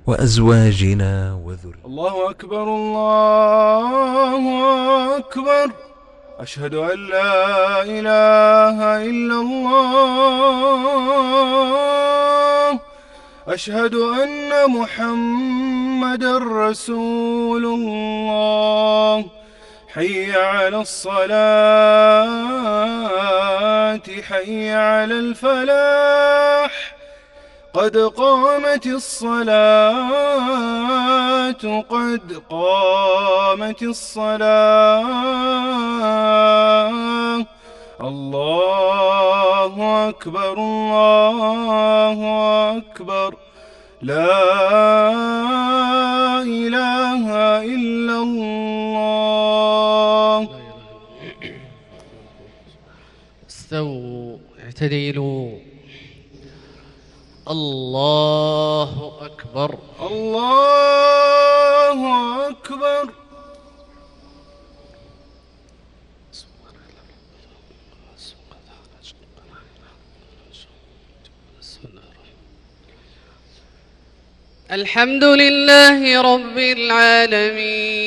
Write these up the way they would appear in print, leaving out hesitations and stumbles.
وأزواجنا وذريتنا. الله أكبر الله أكبر. أشهد أن لا إله إلا الله. أشهد أن محمدًا رسول الله. حي على الصلاة حي على الفلاح. قد قامت الصلاة قد قامت الصلاة. الله أكبر الله أكبر. لا إله إلا الله. استووا اعتدلوا. الله أكبر الله أكبر. الحمد لله رب العالمين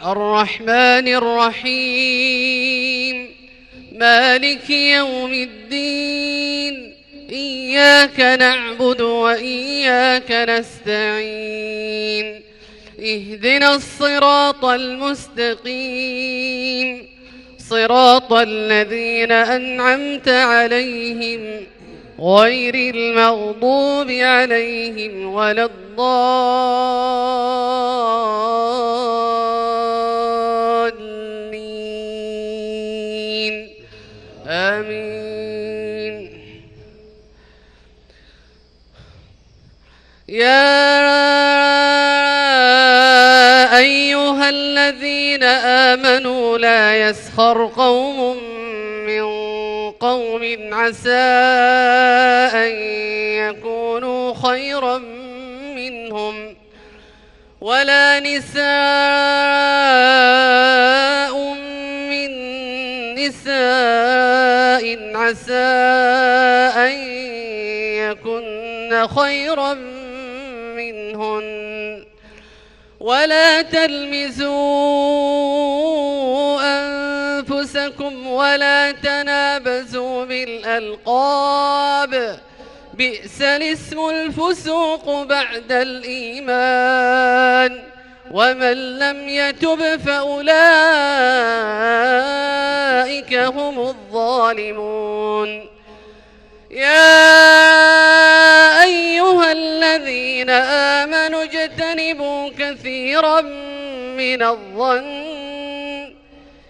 الرحمن الرحيم مالك يوم الدين. إياك نعبد وإياك نستعين. اهدنا الصراط المستقيم صراط الذين أنعمت عليهم غير المغضوب عليهم ولا الضالين. آمين. يا أيها الذين آمنوا لا يسخر قوم من قوم عسى أن يكونوا خيرا منهم ولا نساء من نساء عسى أن يكن خيرا منهن ولا تلمزوا أنفسكم ولا تنابزوا بالألقاب. بئس الاسم الفسوق بعد الإيمان ومن لم يتب فأولئك هم الظالمون. يا أيها الذين آمنوا اجتنبوا كثيرا من الظن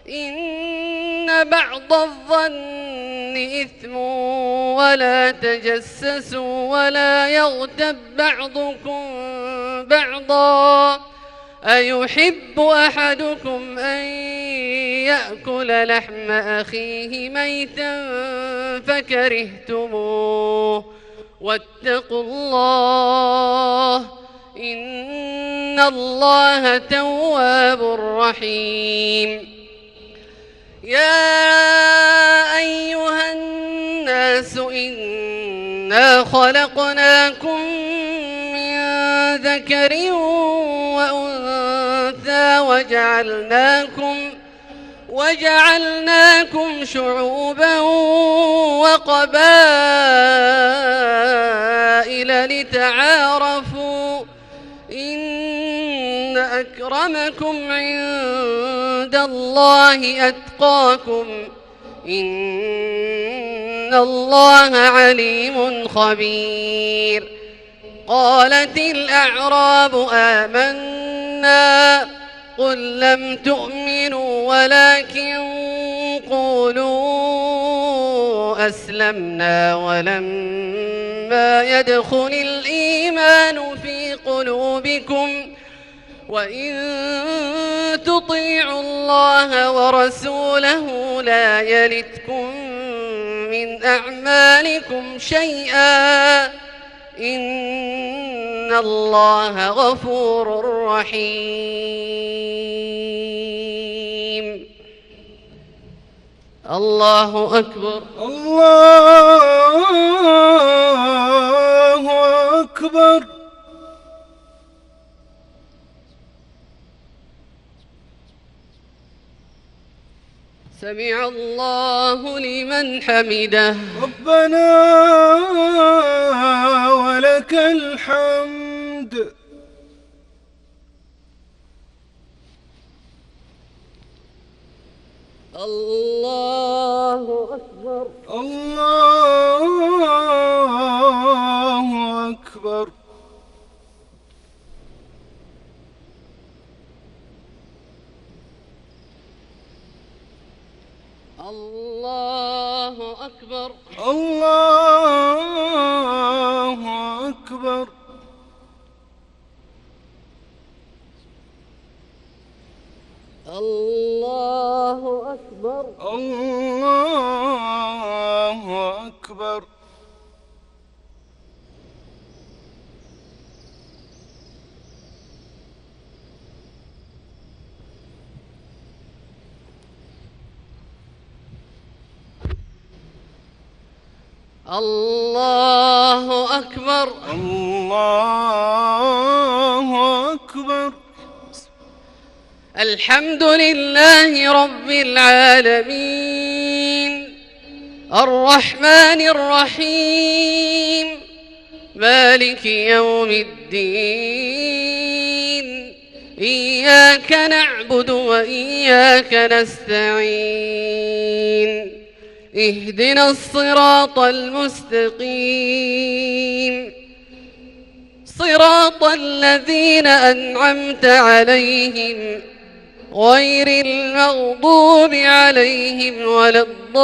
إن بعض الظن إثم ولا تجسسوا ولا يغتب بعضكم بعضا. أيحب أحدكم أن يأكل لحم أخيه ميتا فكرهتموه واتقوا الله إن الله تواب رحيم. يا أيها الناس إنا خلقناكم من ذكر وأنثى وجعلناكم شعوبا وقبائل لتعارفوا إن أكرمكم عند الله أتقاكم إن الله عليم خبير. قالت الأعراب آمنا قل لم تؤمنوا ولكن قولوا أسلمنا ولما يدخل الإيمان في قلوبكم وإن تطيعوا الله ورسوله لا يلتكم من أعمالكم شيئا إن الله غفور رحيم. الله أكبر الله أكبر. سمع الله لمن حمده. ربنا ولك الحمد. الله أكبر. الله أكبر. الله أكبر. الله أكبر. الله أكبر. الله أكبر. الله أكبر. الله أكبر. الحمد لله رب العالمين الرحمن الرحيم مالك يوم الدين إياك نعبد وإياك نستعين اهدنا الصراط المستقيم صراط الذين أنعمت عليهم غير المغضوب عليهم ولا الضالين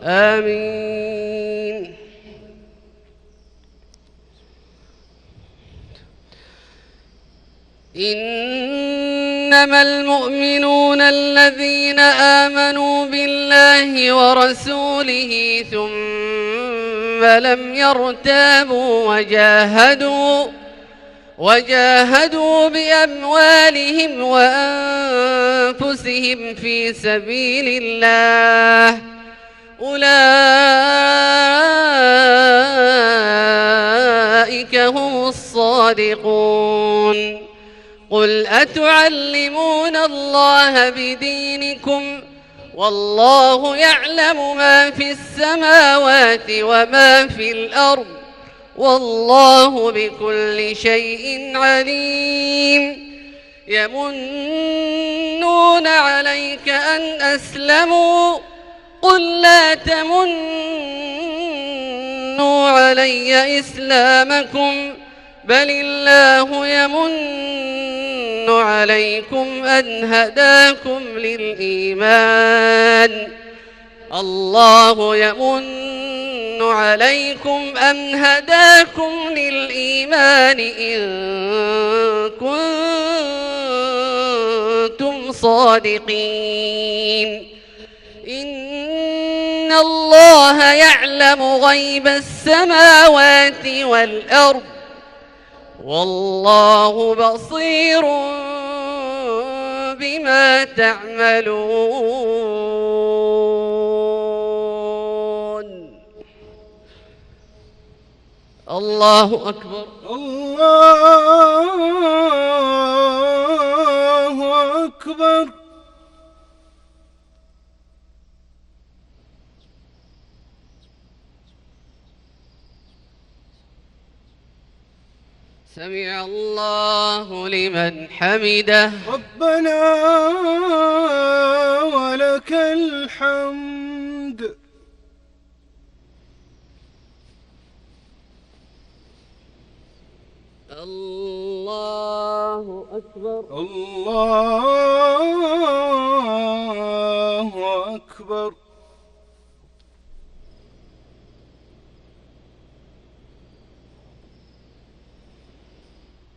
آمين. إنما المؤمنون الذين آمنوا بالله ورسوله ثم لم يرتابوا وجاهدوا بأموالهم وأنفسهم في سبيل الله أولئك هم الصادقون. قل أتعلمون الله بدينكم والله يعلم ما في السماوات وما في الأرض والله بكل شيء عليم. يمنون عليك أن أسلموا قل لا تمنوا علي إسلامكم بل الله يمن عليكم أن هداكم للإيمان. الله يمن عليكم أن هداكم للإيمان إن كنتم صادقين. إن الله يعلم غيب السماوات والأرض والله بصير بما تعملون. الله أكبر. الله أكبر. سمع الله لمن حمده. ربنا ولك الحمد. الله أكبر. الله أكبر.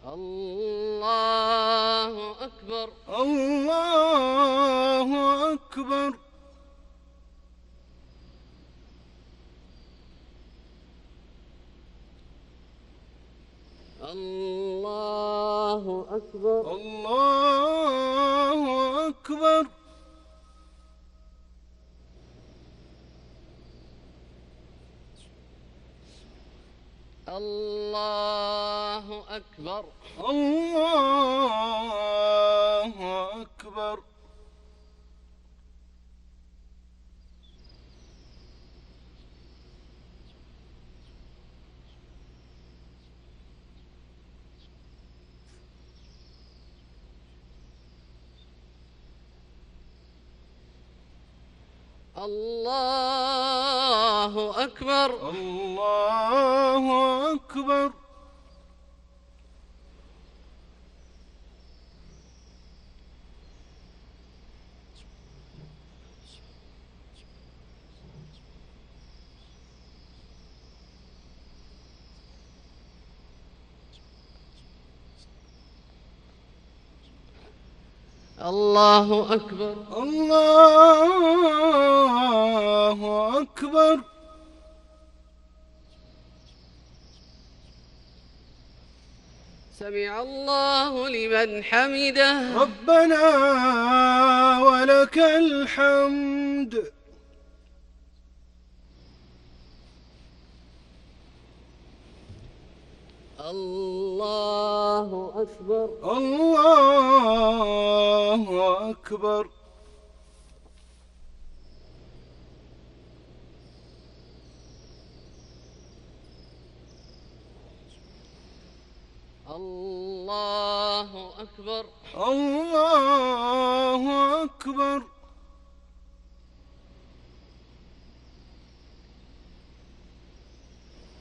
الله أكبر. الله أكبر. الله أكبر. الله أكبر. الله أكبر. الله أكبر. الله أكبر. الله أكبر. الله أكبر. الله أكبر. سمع الله لمن حمده. ربنا ولك الحمد. الله أكبر. الله أكبر. الله أكبر. الله أكبر.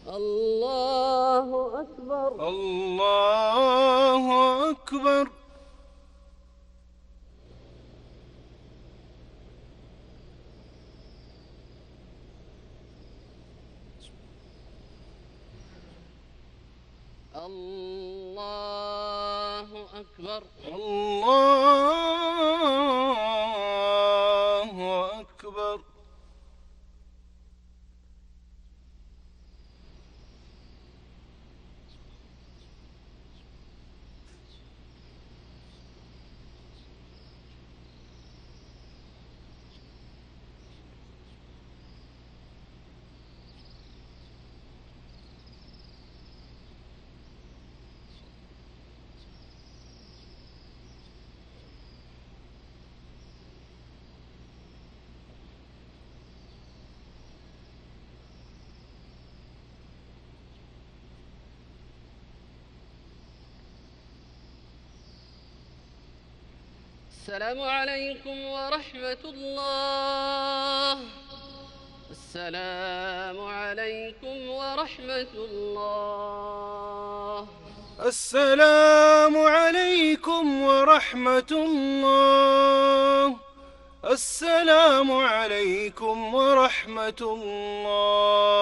الله أكبر. الله أكبر. الله أكبر. الله أكبر. السلام عليكم ورحمة الله. السلام عليكم ورحمة الله. السلام عليكم ورحمة الله. السلام عليكم ورحمة الله.